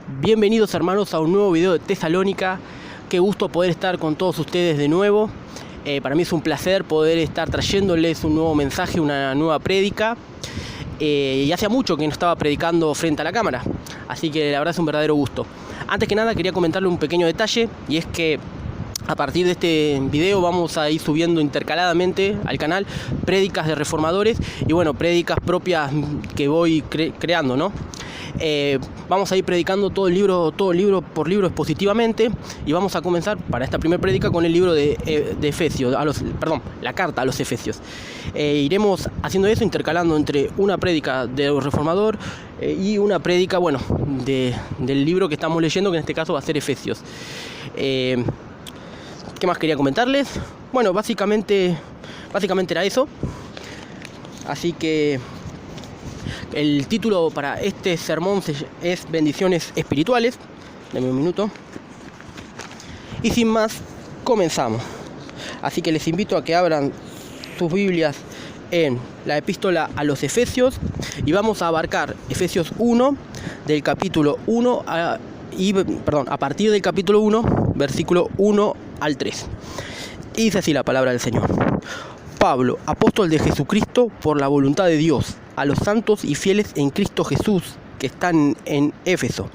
Bienvenidos hermanos a un nuevo video de Tesalónica. Qué gusto poder estar con todos ustedes de nuevo. Para mí es un placer poder estar trayéndoles un nuevo mensaje, una nueva prédica. Y hacía mucho que no estaba predicando frente a la cámara, así que la verdad es un verdadero gusto. Antes que nada quería comentarle un pequeño detalle, y es que a partir de este video vamos a ir subiendo intercaladamente al canal prédicas de reformadores y bueno, prédicas propias que voy creando, ¿no? Vamos a ir predicando todo el libro por libro expositivamente, y vamos a comenzar para esta primera prédica con el libro de Efesios, la carta a los Efesios. Iremos haciendo eso, intercalando entre una prédica de reformador y una prédica, bueno, del libro que estamos leyendo, que en este caso va a ser Efesios. ¿Qué más quería comentarles? Bueno, básicamente era eso. Así que el título para este sermón es Bendiciones Espirituales. Dame un minuto. Y sin más, comenzamos. Así que les invito a que abran sus Biblias en la epístola a los Efesios. Y vamos a abarcar Efesios 1, del capítulo 1 a partir del capítulo 1, versículo 1 al 3. Y dice así la palabra del Señor. Pablo, apóstol de Jesucristo por la voluntad de Dios, a los santos y fieles en Cristo Jesús que están en Éfeso.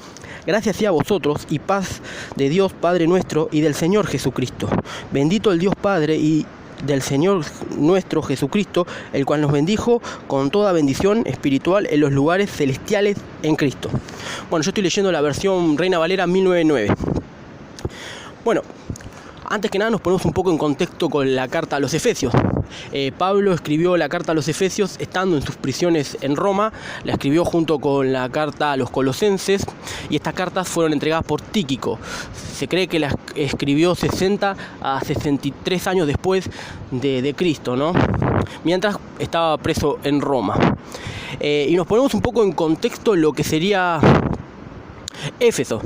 Gracias sea a vosotros y paz de Dios Padre nuestro y del Señor Jesucristo. Bendito el Dios Padre y del Señor nuestro Jesucristo, el cual nos bendijo con toda bendición espiritual en los lugares celestiales en Cristo. Bueno, yo estoy leyendo la versión Reina Valera 1909. Bueno, antes que nada nos ponemos un poco en contexto con la carta a los Efesios. Pablo escribió la carta a los Efesios estando en sus prisiones en Roma. La escribió junto con la carta a los Colosenses, y estas cartas fueron entregadas por Tíquico. Se cree que las escribió 60 a 63 años después de Cristo, ¿no? Mientras estaba preso en Roma. Y nos ponemos un poco en contexto lo que sería Éfeso.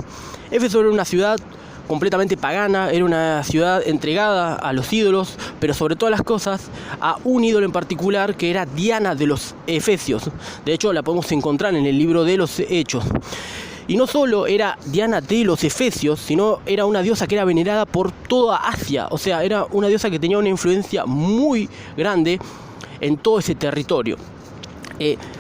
Éfeso era una ciudad completamente pagana, era una ciudad entregada a los ídolos, pero sobre todas las cosas a un ídolo en particular, que era Diana de los Efesios. De hecho, la podemos encontrar en el libro de los Hechos. Y no solo era Diana de los Efesios, sino era una diosa que era venerada por toda Asia. O sea, era una diosa que tenía una influencia muy grande en todo ese territorio.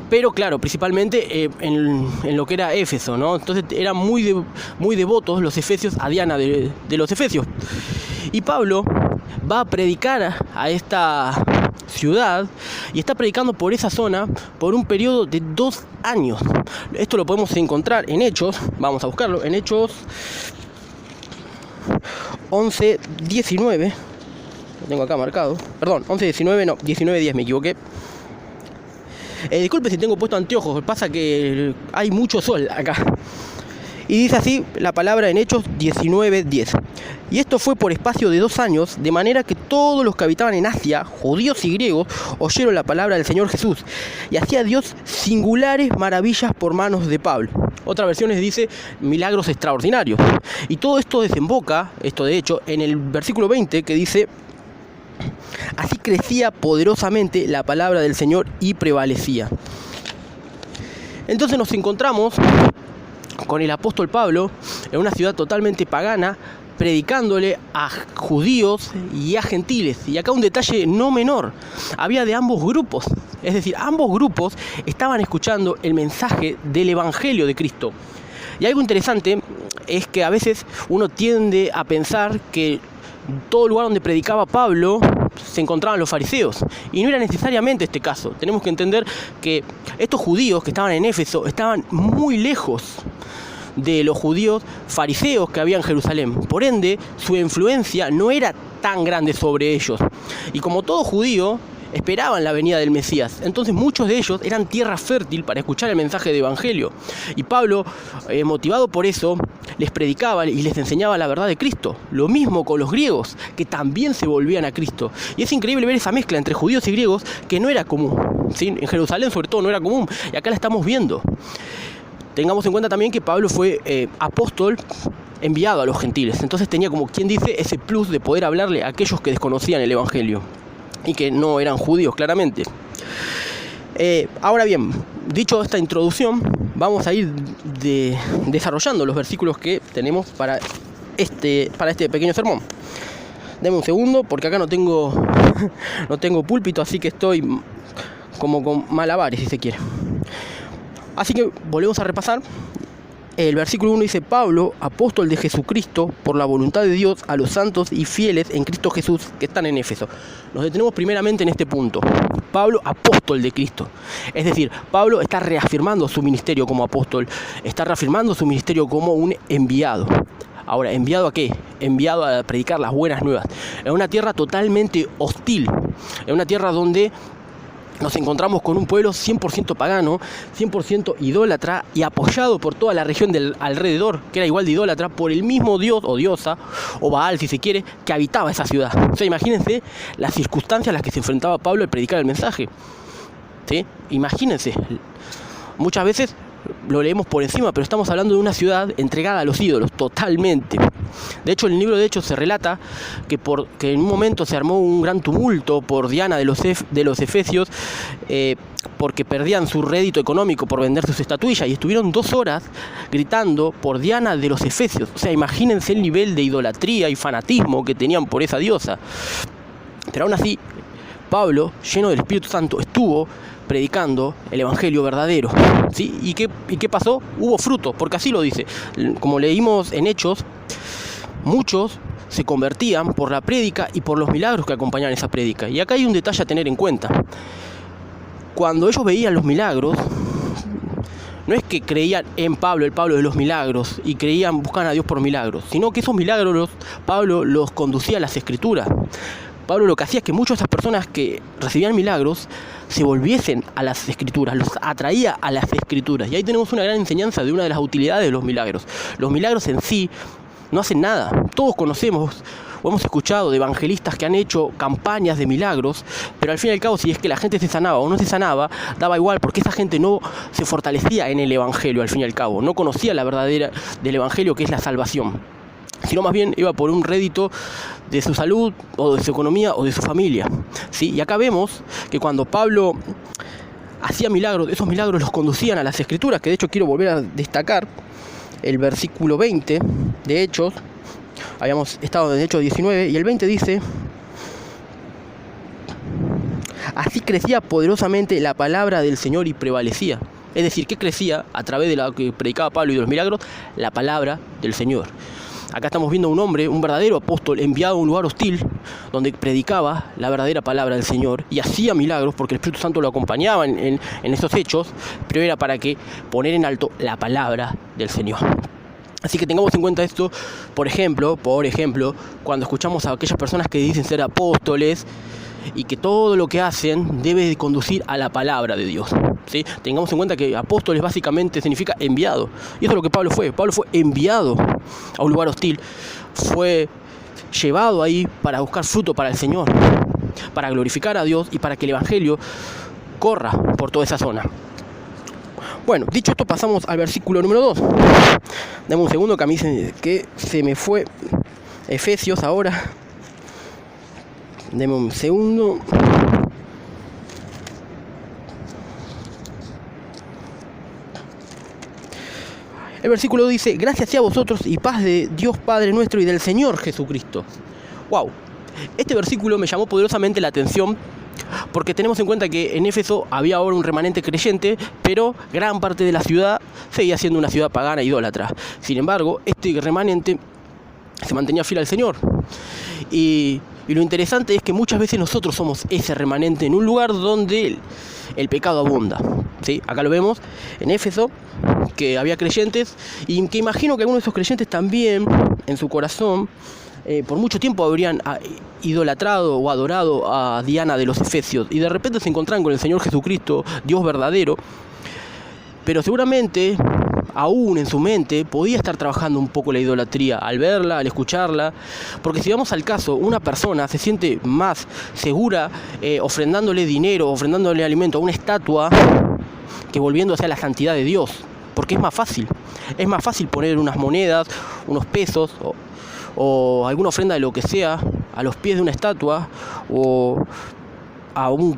Pero claro, principalmente en lo que era Éfeso, ¿no? Entonces eran muy devotos los efesios a Diana de los Efesios. Y Pablo va a predicar a esta ciudad, y está predicando por esa zona por un periodo de 2 años. Esto lo podemos encontrar en Hechos, vamos a buscarlo, en Hechos 11:19. Lo tengo acá marcado. Perdón, 11:19, no, 19:10, me equivoqué. Disculpe si tengo puesto anteojos, pasa que hay mucho sol acá. Y dice así la palabra en Hechos 19:10. Y esto fue por espacio de 2 años, de manera que todos los que habitaban en Asia, judíos y griegos, oyeron la palabra del Señor Jesús. Y hacía Dios singulares maravillas por manos de Pablo. Otra versión dice milagros extraordinarios. Y todo esto desemboca, esto de hecho, en el versículo 20, que dice: así crecía poderosamente la palabra del Señor y prevalecía. Entonces nos encontramos con el apóstol Pablo en una ciudad totalmente pagana, predicándole a judíos y a gentiles. Y acá un detalle no menor: había de ambos grupos. Es decir, ambos grupos estaban escuchando el mensaje del Evangelio de Cristo. Y algo interesante es que a veces uno tiende a pensar que todo lugar donde predicaba Pablo se encontraban los fariseos, y no era necesariamente este caso. Tenemos que entender que estos judíos que estaban en Éfeso estaban muy lejos de los judíos fariseos que había en Jerusalén. Por ende, su influencia no era tan grande sobre ellos, y como todo judío esperaban la venida del Mesías. Entonces muchos de ellos eran tierra fértil para escuchar el mensaje del Evangelio. Y Pablo, motivado por eso, les predicaba y les enseñaba la verdad de Cristo. Lo mismo con los griegos, que también se volvían a Cristo. Y es increíble ver esa mezcla entre judíos y griegos, que no era común, ¿sí? En Jerusalén sobre todo no era común, y acá la estamos viendo. Tengamos en cuenta también que Pablo fue apóstol enviado a los gentiles. Entonces tenía, como quien dice, ese plus de poder hablarle a aquellos que desconocían el Evangelio y que no eran judíos, claramente. Ahora bien, dicho esta introducción, vamos a ir desarrollando los versículos que tenemos para este pequeño sermón. Deme un segundo, porque acá no tengo púlpito, así que estoy como con malabares, si se quiere. Así que volvemos a repasar. El versículo 1 dice: Pablo, apóstol de Jesucristo, por la voluntad de Dios, a los santos y fieles en Cristo Jesús que están en Éfeso. Nos detenemos primeramente en este punto. Pablo, apóstol de Cristo. Es decir, Pablo está reafirmando su ministerio como apóstol, está reafirmando su ministerio como un enviado. Ahora, ¿enviado a qué? Enviado a predicar las buenas nuevas. En una tierra totalmente hostil, en una tierra donde nos encontramos con un pueblo 100% pagano, 100% idólatra y apoyado por toda la región del alrededor, que era igual de idólatra, por el mismo dios o diosa, o Baal si se quiere, que habitaba esa ciudad. O sea, imagínense las circunstancias a las que se enfrentaba Pablo al predicar el mensaje. ¿Sí? Imagínense. Muchas veces lo leemos por encima, pero estamos hablando de una ciudad entregada a los ídolos, totalmente. De hecho, en el libro de Hechos se relata que en un momento se armó un gran tumulto por Diana de los Efesios, porque perdían su rédito económico por vender sus estatuillas, y estuvieron 2 horas gritando por Diana de los Efesios. O sea, imagínense el nivel de idolatría y fanatismo que tenían por esa diosa. Pero aún así, Pablo, lleno del Espíritu Santo, estuvo predicando el evangelio verdadero, ¿sí? ¿Y qué pasó? Hubo fruto, porque así lo dice. Como leímos en Hechos, muchos se convertían por la prédica y por los milagros que acompañaban esa prédica. Y acá hay un detalle a tener en cuenta. Cuando ellos veían los milagros, no es que creían en Pablo, el Pablo de los milagros, y buscaban a Dios por milagros, sino que esos milagros Pablo los conducía a las Escrituras. Pablo lo que hacía es que muchas de esas personas que recibían milagros se volviesen a las Escrituras, los atraía a las Escrituras. Y ahí tenemos una gran enseñanza de una de las utilidades de los milagros. Los milagros en sí no hacen nada. Todos conocemos o hemos escuchado de evangelistas que han hecho campañas de milagros, pero al fin y al cabo, si es que la gente se sanaba o no se sanaba, daba igual, porque esa gente no se fortalecía en el evangelio, al fin y al cabo. No conocía la verdadera del evangelio, que es la salvación, sino más bien iba por un rédito de su salud o de su economía o de su familia, ¿sí? Y acá vemos que cuando Pablo hacía milagros, esos milagros los conducían a las Escrituras, que de hecho quiero volver a destacar el versículo 20 de Hechos. Habíamos estado en Hechos 19 y el 20 dice: así crecía poderosamente la palabra del Señor y prevalecía. Es decir, ¿qué crecía a través de lo que predicaba Pablo y de los milagros? La palabra del Señor. Acá estamos viendo a un hombre, un verdadero apóstol, enviado a un lugar hostil, donde predicaba la verdadera palabra del Señor y hacía milagros, porque el Espíritu Santo lo acompañaba en esos hechos, pero era para poner en alto la palabra del Señor. Así que tengamos en cuenta esto, por ejemplo, cuando escuchamos a aquellas personas que dicen ser apóstoles y que todo lo que hacen debe de conducir a la palabra de Dios, ¿sí? Tengamos en cuenta que apóstoles básicamente significa enviado, y eso es lo que Pablo fue. Pablo fue enviado a un lugar hostil, fue llevado ahí para buscar fruto para el Señor, para glorificar a Dios y para que el evangelio corra por toda esa zona. Bueno, dicho esto, pasamos al versículo número 2. Dame un segundo, que a mí se me fue Efesios ahora. Deme un segundo. El versículo dice: gracias sea a vosotros y paz de Dios Padre nuestro y del Señor Jesucristo. ¡Wow! Este versículo me llamó poderosamente la atención, porque tenemos en cuenta que en Éfeso había ahora un remanente creyente, pero gran parte de la ciudad seguía siendo una ciudad pagana e idólatra. Sin embargo, este remanente se mantenía fiel al Señor. Y lo interesante es que muchas veces nosotros somos ese remanente en un lugar donde el pecado abunda, ¿sí? Acá lo vemos en Éfeso, que había creyentes, y que imagino que algunos de esos creyentes también, en su corazón, por mucho tiempo habrían idolatrado o adorado a Diana de los Efesios, y de repente se encontraron con el Señor Jesucristo, Dios verdadero, pero seguramente aún en su mente podía estar trabajando un poco la idolatría al verla, al escucharla, porque si vamos al caso, una persona se siente más segura ofrendándole dinero, ofrendándole alimento a una estatua, que volviéndose a la santidad de Dios, porque es más fácil poner unas monedas, unos pesos o alguna ofrenda de lo que sea a los pies de una estatua, o a un,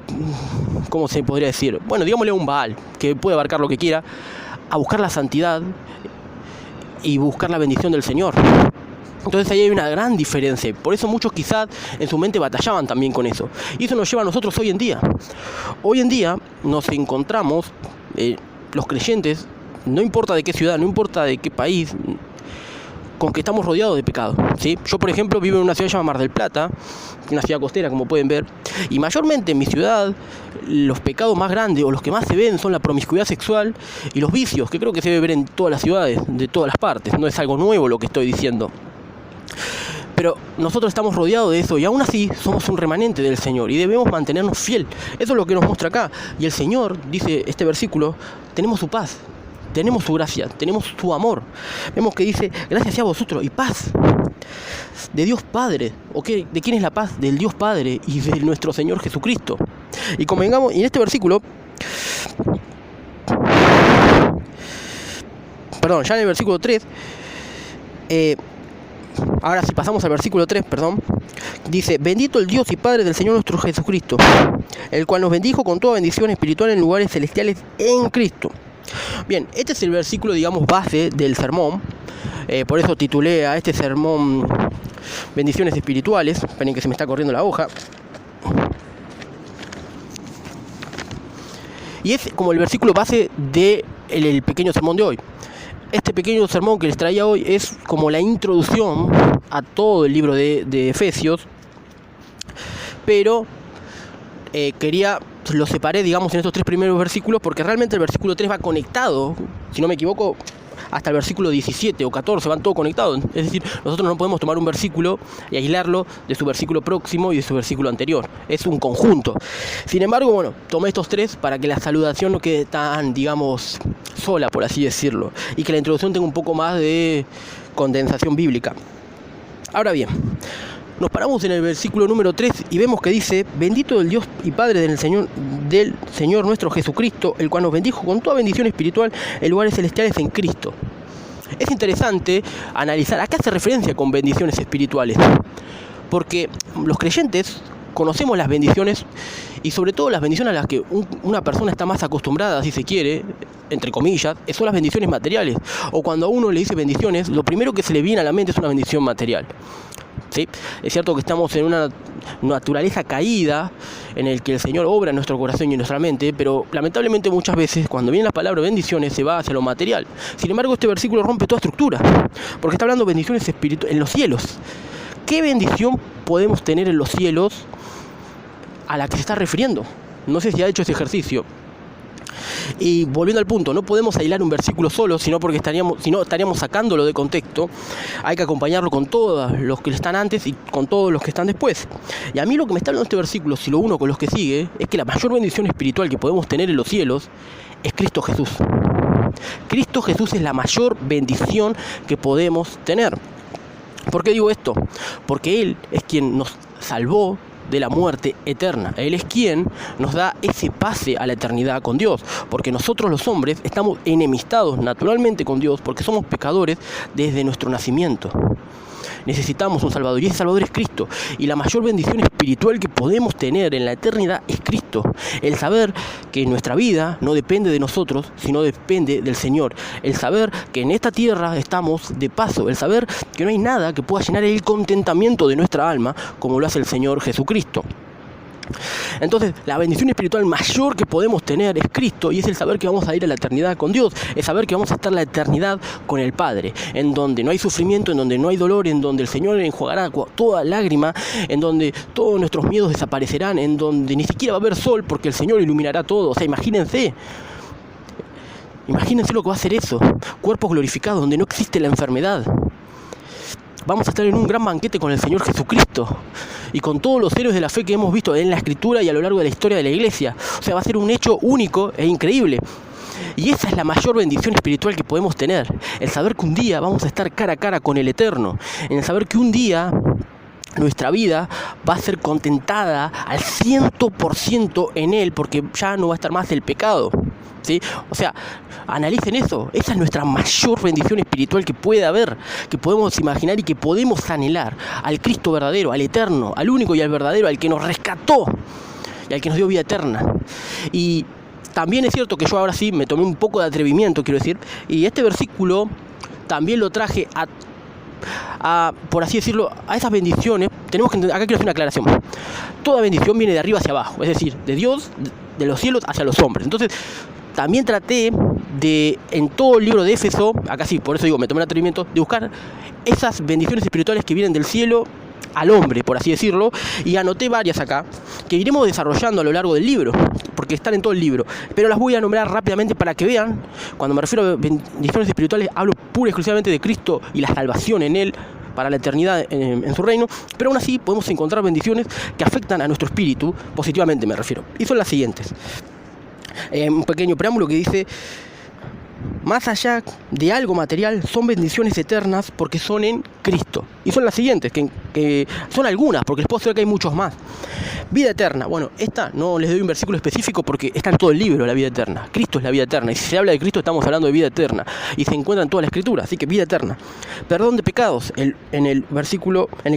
¿cómo se podría decir? Bueno, digámosle a un Baal, que puede abarcar lo que quiera, a buscar la santidad y buscar la bendición del Señor. Entonces ahí hay una gran diferencia. Por eso muchos quizás en su mente batallaban también con eso. Y eso nos lleva a nosotros hoy en día. Hoy en día nos encontramos, los creyentes, no importa de qué ciudad, no importa de qué país, con que estamos rodeados de pecado, ¿sí? Yo, por ejemplo, vivo en una ciudad llamada Mar del Plata, una ciudad costera, como pueden ver, y mayormente en mi ciudad los pecados más grandes o los que más se ven son la promiscuidad sexual y los vicios, que creo que se debe ver en todas las ciudades, de todas las partes. No es algo nuevo lo que estoy diciendo. Pero nosotros estamos rodeados de eso y aún así somos un remanente del Señor y debemos mantenernos fiel. Eso es lo que nos muestra acá. Y el Señor, dice este versículo, tenemos su paz, tenemos su gracia, tenemos su amor. Vemos que dice, gracias sea a vosotros y paz de Dios Padre. ¿De quién es la paz? Del Dios Padre y de nuestro Señor Jesucristo. Y convengamos, y en este versículo, ya en el versículo 3, ahora si pasamos al versículo 3, dice, bendito el Dios y Padre del Señor nuestro Jesucristo, el cual nos bendijo con toda bendición espiritual en lugares celestiales en Cristo. Bien, este es el versículo, base del sermón. Por eso titulé a este sermón Bendiciones Espirituales. Esperen que se me está corriendo la hoja. Y es como el versículo base del pequeño sermón de hoy. Este pequeño sermón que les traía hoy es como la introducción a todo el libro de Efesios, pero lo separé, en estos 3 primeros versículos, porque realmente el versículo 3 va conectado, si no me equivoco, hasta el versículo 17 o 14, van todos conectados. Es decir, nosotros no podemos tomar un versículo y aislarlo de su versículo próximo y de su versículo anterior. Es un conjunto. Sin embargo, tomé estos 3 para que la saludación no quede tan, sola, por así decirlo, y que la introducción tenga un poco más de condensación bíblica. Ahora bien, nos paramos en el versículo número 3 y vemos que dice, bendito el Dios y Padre del Señor nuestro Jesucristo, el cual nos bendijo con toda bendición espiritual en lugares celestiales en Cristo. Es interesante analizar a qué hace referencia con bendiciones espirituales, porque los creyentes conocemos las bendiciones y sobre todo las bendiciones a las que una persona está más acostumbrada, si se quiere, entre comillas, son las bendiciones materiales. O cuando a uno le dice bendiciones, lo primero que se le viene a la mente es una bendición material. ¿Sí? Es cierto que estamos en una naturaleza caída en el que el Señor obra en nuestro corazón y en nuestra mente, pero lamentablemente muchas veces cuando viene la palabra bendiciones se va hacia lo material. Sin embargo, este versículo rompe toda estructura, porque está hablando de bendiciones espirituales en los cielos. ¿Qué bendición podemos tener en los cielos a la que se está refiriendo? No sé si ha hecho ese ejercicio. Y volviendo al punto, no podemos aislar un versículo solo, sino estaríamos sacándolo de contexto. Hay que acompañarlo con todos los que están antes y con todos los que están después. Y a mí lo que me está hablando este versículo, si lo uno con los que sigue, es que la mayor bendición espiritual que podemos tener en los cielos es Cristo Jesús. Cristo Jesús es la mayor bendición que podemos tener. ¿Por qué digo esto? Porque Él es quien nos salvó de la muerte eterna. Él es quien nos da ese pase a la eternidad con Dios, porque nosotros los hombres estamos enemistados naturalmente con Dios porque somos pecadores desde nuestro nacimiento. Necesitamos un Salvador y ese Salvador es Cristo, y la mayor bendición espiritual que podemos tener en la eternidad es Cristo. El saber que nuestra vida no depende de nosotros, sino depende del Señor. El saber que en esta tierra estamos de paso. El saber que no hay nada que pueda llenar el contentamiento de nuestra alma como lo hace el Señor Jesucristo. Entonces, la bendición espiritual mayor que podemos tener es Cristo, y es el saber que vamos a ir a la eternidad con Dios, es saber que vamos a estar la eternidad con el Padre, en donde no hay sufrimiento, en donde no hay dolor, en donde el Señor enjuagará toda lágrima, en donde todos nuestros miedos desaparecerán, en donde ni siquiera va a haber sol porque el Señor iluminará todo. O sea, imagínense lo que va a ser eso, cuerpos glorificados donde no existe la enfermedad. Vamos a estar en un gran banquete con el Señor Jesucristo y con todos los héroes de la fe que hemos visto en la Escritura y a lo largo de la historia de la Iglesia. O sea, va a ser un hecho único e increíble. Y esa es la mayor bendición espiritual que podemos tener. El saber que un día vamos a estar cara a cara con el Eterno. En el saber que un día nuestra vida va a ser contentada al 100% en Él, porque ya no va a estar más el pecado. ¿Sí? O sea, analicen eso. Esa es nuestra mayor bendición espiritual que puede haber, que podemos imaginar y que podemos anhelar. Al Cristo verdadero, al Eterno, al único y al verdadero, al que nos rescató y al que nos dio vida eterna. Y también es cierto que yo ahora sí me tomé un poco de atrevimiento, quiero decir, y este versículo también lo traje por así decirlo, a esas bendiciones. Tenemos que acá quiero hacer una aclaración. Toda bendición viene de arriba hacia abajo, es decir, de Dios, de los cielos hacia los hombres. Entonces, también traté de, en todo el libro de Éfeso, acá sí, por eso digo, me tomé el atrevimiento, de buscar esas bendiciones espirituales que vienen del cielo al hombre, por así decirlo, y anoté varias acá, que iremos desarrollando a lo largo del libro, porque están en todo el libro, pero las voy a nombrar rápidamente para que vean. Cuando me refiero a bendiciones espirituales, hablo pura y exclusivamente de Cristo y la salvación en Él, para la eternidad en su reino, pero aún así podemos encontrar bendiciones que afectan a nuestro espíritu, positivamente me refiero, y son las siguientes. Un pequeño preámbulo que dice: más allá de algo material, son bendiciones eternas porque son en Cristo. Y son las siguientes, que son algunas, porque les puedo decir que hay muchos más. Vida eterna. Bueno, esta no les doy un versículo específico porque está en todo el libro, la vida eterna. Cristo es la vida eterna. Y si se habla de Cristo, estamos hablando de vida eterna. Y se encuentra en toda la Escritura, así que vida eterna. Perdón de pecados, en el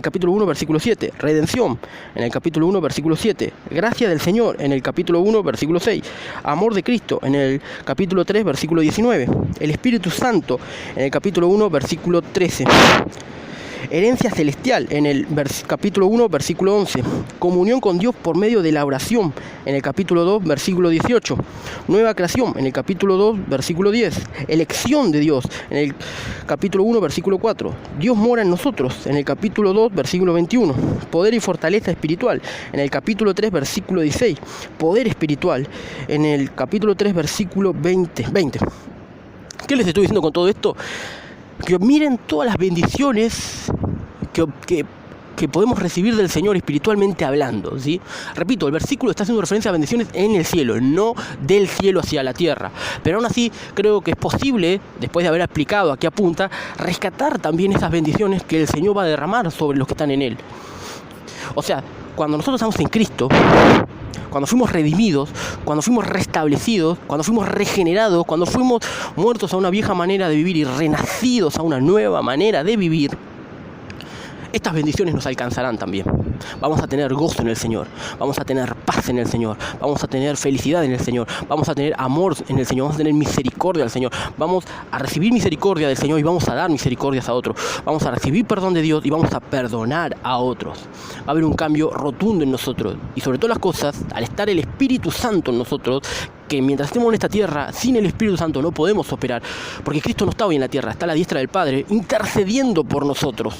capítulo 1, versículo 7. Redención, en el capítulo 1, versículo 7. Gracia del Señor, en el capítulo 1, versículo 6. Amor de Cristo, en el capítulo 3, versículo 19. El Espíritu Santo, en el capítulo 1, versículo 13. Herencia celestial, en el capítulo 1, versículo 11. Comunión con Dios por medio de la oración, en el capítulo 2, versículo 18. Nueva creación, en el capítulo 2, versículo 10. Elección de Dios, en el capítulo 1, versículo 4. Dios mora en nosotros, en el capítulo 2, versículo 21. Poder y fortaleza espiritual, en el capítulo 3, versículo 16. Poder espiritual, en el capítulo 3, versículo 20. ¿Qué les estoy diciendo con todo esto? Que miren todas las bendiciones que podemos recibir del Señor espiritualmente hablando, ¿sí? Repito, el versículo está haciendo referencia a bendiciones en el cielo, no del cielo hacia la tierra. Pero aún así creo que es posible, después de haber explicado a qué apunta, rescatar también esas bendiciones que el Señor va a derramar sobre los que están en Él. O sea, cuando nosotros estamos en Cristo, cuando fuimos redimidos, cuando fuimos restablecidos, cuando fuimos regenerados, cuando fuimos muertos a una vieja manera de vivir y renacidos a una nueva manera de vivir, estas bendiciones nos alcanzarán también. Vamos a tener gozo en el Señor, vamos a tener paz en el Señor, vamos a tener felicidad en el Señor, vamos a tener amor en el Señor, vamos a tener misericordia del Señor, vamos a recibir misericordia del Señor y vamos a dar misericordias a otros, vamos a recibir perdón de Dios y vamos a perdonar a otros. Va a haber un cambio rotundo en nosotros y sobre todas las cosas, al estar el Espíritu Santo en nosotros, que mientras estemos en esta tierra, sin el Espíritu Santo no podemos operar, porque Cristo no está hoy en la tierra, está a la diestra del Padre, intercediendo por nosotros.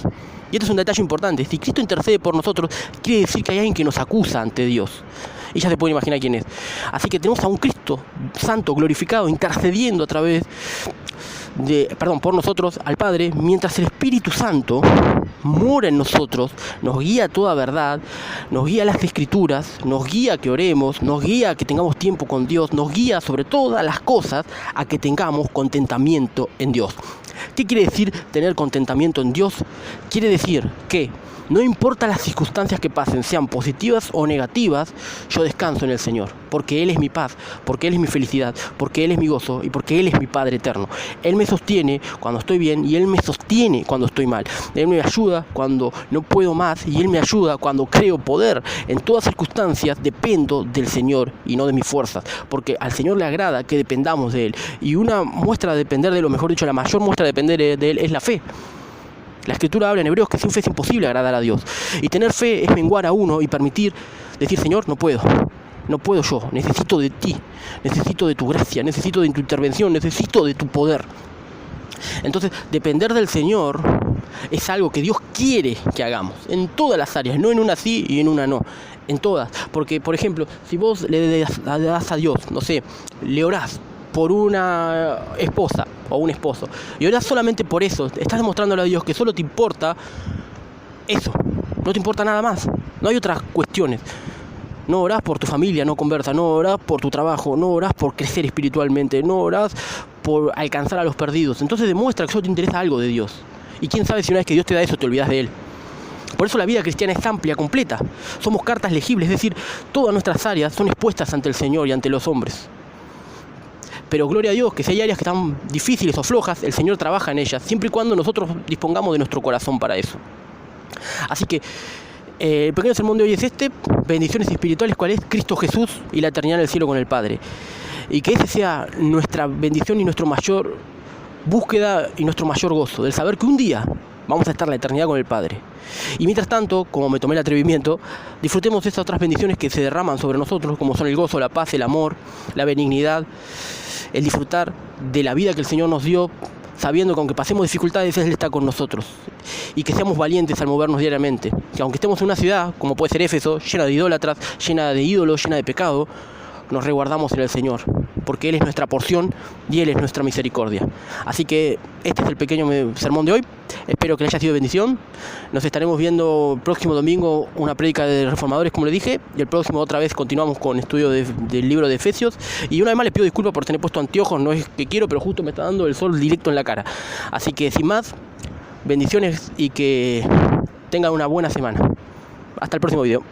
Y este es un detalle importante: si Cristo intercede por nosotros, quiere decir que hay alguien que nos acusa ante Dios. Y ya se pueden imaginar quién es. Así que tenemos a un Cristo santo, glorificado, intercediendo por nosotros al Padre, mientras el Espíritu Santo mora en nosotros, nos guía a toda verdad, nos guía a las Escrituras, nos guía a que oremos, nos guía a que tengamos tiempo con Dios, nos guía sobre todas las cosas a que tengamos contentamiento en Dios. ¿Qué quiere decir tener contentamiento en Dios? Quiere decir que no importa las circunstancias que pasen, sean positivas o negativas, yo descanso en el Señor, porque Él es mi paz, porque Él es mi felicidad, porque Él es mi gozo y porque Él es mi Padre eterno. Él me sostiene cuando estoy bien y Él me sostiene cuando estoy mal. Él me ayuda cuando no puedo más y Él me ayuda cuando creo poder. En todas circunstancias dependo del Señor y no de mis fuerzas, porque al Señor le agrada que dependamos de Él. Y una muestra de depender de Él, o mejor dicho, la mayor muestra de depender de Él es la fe. La Escritura habla en Hebreos que sin fe es imposible agradar a Dios. Y tener fe es menguar a uno y decir, Señor, no puedo yo, necesito de ti, necesito de tu gracia, necesito de tu intervención, necesito de tu poder. Entonces, depender del Señor es algo que Dios quiere que hagamos, en todas las áreas, no en una sí y en una no, en todas. Porque, por ejemplo, si vos le das a Dios, no sé, le orás por una esposa o un esposo, y orás solamente por eso, estás demostrándole a Dios que solo te importa eso, no te importa nada más, no hay otras cuestiones. No orás por tu familia, no conversas, no orás por tu trabajo, no orás por crecer espiritualmente, no orás por alcanzar a los perdidos. Entonces demuestra que solo te interesa algo de Dios. Y quién sabe si una vez que Dios te da eso te olvidas de Él. Por eso la vida cristiana es amplia, completa. Somos cartas legibles, es decir, todas nuestras áreas son expuestas ante el Señor y ante los hombres. Pero gloria a Dios que si hay áreas que están difíciles o flojas, el Señor trabaja en ellas, siempre y cuando nosotros dispongamos de nuestro corazón para eso. Así que El pequeño sermón de hoy es bendiciones espirituales, ¿cuál es? Cristo Jesús y la eternidad en el cielo con el Padre. Y que ese sea nuestra bendición y nuestra mayor búsqueda y nuestro mayor gozo, del saber que un día vamos a estar en la eternidad con el Padre. Y mientras tanto, como me tomé el atrevimiento, disfrutemos de esas otras bendiciones que se derraman sobre nosotros, como son el gozo, la paz, el amor, la benignidad, el disfrutar de la vida que el Señor nos dio, sabiendo que aunque pasemos dificultades, Él está con nosotros. Y que seamos valientes al movernos diariamente. Que aunque estemos en una ciudad, como puede ser Éfeso, llena de idólatras, llena de ídolos, llena de pecado, nos resguardamos en el Señor, porque Él es nuestra porción y Él es nuestra misericordia. Así que este es el pequeño sermón de hoy. Espero que les haya sido de bendición. Nos estaremos viendo el próximo domingo una prédica de reformadores, como les dije, y el próximo otra vez continuamos con estudio del libro de Efesios. Y una vez más les pido disculpas por tener puesto anteojos, no es que quiero, pero justo me está dando el sol directo en la cara. Así que sin más, bendiciones y que tengan una buena semana. Hasta el próximo video.